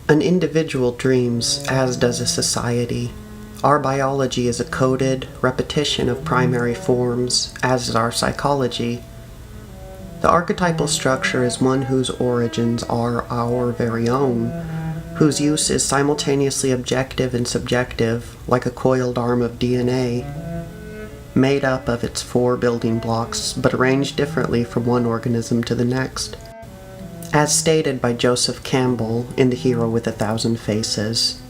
An individual dreams, as does a society. Our biology is a coded repetition of primary forms, as is our psychology. The archetypal structure is one whose origins are our very own, whose use is simultaneously objective and subjective, like a coiled arm of DNA, made up of its 4 building blocks, but arranged differently from one organism to the next. As stated by Joseph Campbell in The Hero with 1,000 Faces,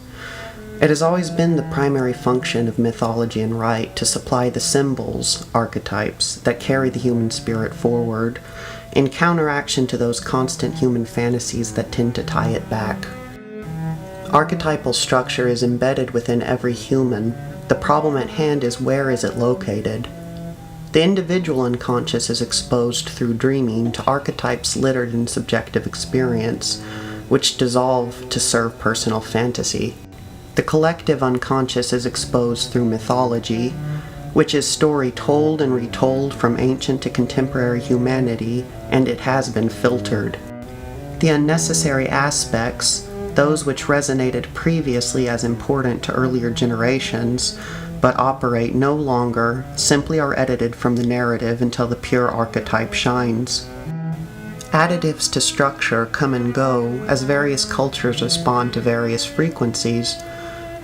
it has always been the primary function of mythology and rite to supply the symbols, archetypes, that carry the human spirit forward, in counteraction to those constant human fantasies that tend to tie it back. Archetypal structure is embedded within every human. The problem at hand is, where is it located? The individual unconscious is exposed through dreaming to archetypes littered in subjective experience, which dissolve to serve personal fantasy. The collective unconscious is exposed through mythology, which is story told and retold from ancient to contemporary humanity, and it has been filtered. The unnecessary aspects, those which resonated previously as important to earlier generations, but operate no longer, simply are edited from the narrative until the pure archetype shines. Additives to structure come and go as various cultures respond to various frequencies,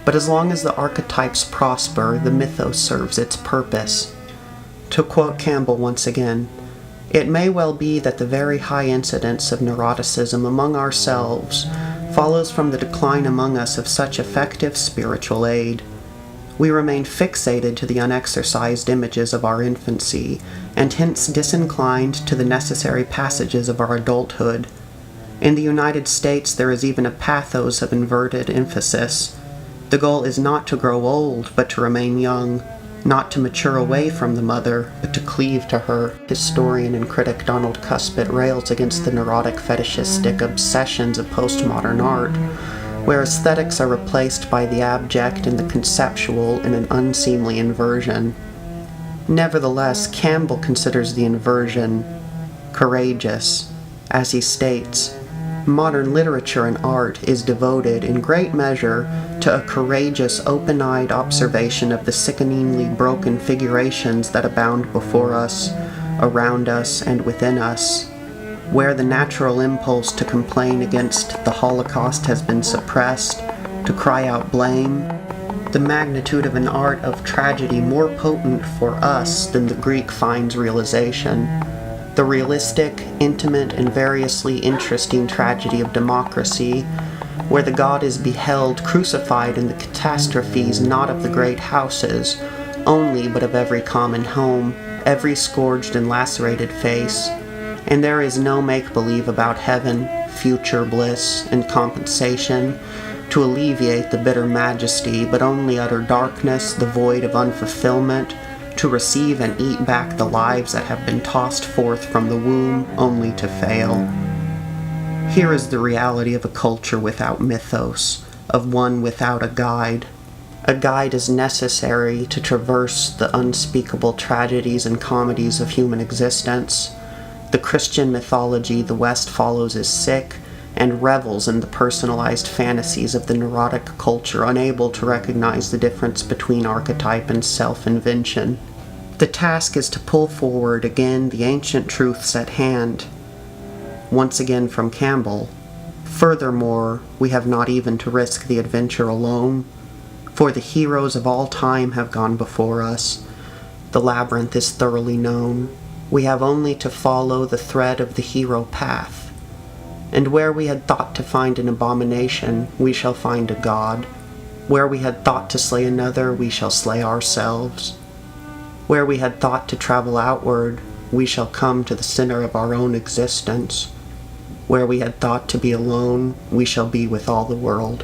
but as long as the archetypes prosper, the mythos serves its purpose. To quote Campbell once again, "It may well be that the very high incidence of neuroticism among ourselves follows from the decline among us of such effective spiritual aid. We remain fixated to the unexercised images of our infancy, and hence disinclined to the necessary passages of our adulthood. In the United States there is even a pathos of inverted emphasis. The goal is not to grow old, but to remain young, not to mature away from the mother, but to cleave to her." Historian and critic Donald Cuspitt rails against the neurotic fetishistic obsessions of postmodern art, where aesthetics are replaced by the abject and the conceptual in an unseemly inversion. Nevertheless, Campbell considers the inversion courageous. As he states, "Modern literature and art is devoted in great measure to a courageous, open-eyed observation of the sickeningly broken figurations that abound before us, around us, and within us. Where the natural impulse to complain against the Holocaust has been suppressed, to cry out blame, the magnitude of an art of tragedy more potent for us than the Greek finds realization, the realistic, intimate, and variously interesting tragedy of democracy, where the god is beheld crucified in the catastrophes not of the great houses only, but of every common home, every scourged and lacerated face, and there is no make-believe about heaven, future bliss, and compensation to alleviate the bitter majesty, but only utter darkness, the void of unfulfillment, to receive and eat back the lives that have been tossed forth from the womb only to fail." Here is the reality of a culture without mythos, of one without a guide. A guide is necessary to traverse the unspeakable tragedies and comedies of human existence. The Christian mythology the West follows is sick and revels in the personalized fantasies of the neurotic culture, unable to recognize the difference between archetype and self-invention. The task is to pull forward again the ancient truths at hand. Once again from Campbell, "Furthermore, we have not even to risk the adventure alone, for the heroes of all time have gone before us. The labyrinth is thoroughly known. We have only to follow the thread of the hero path. And where we had thought to find an abomination, we shall find a god. Where we had thought to slay another, we shall slay ourselves. Where we had thought to travel outward, we shall come to the center of our own existence. Where we had thought to be alone, we shall be with all the world."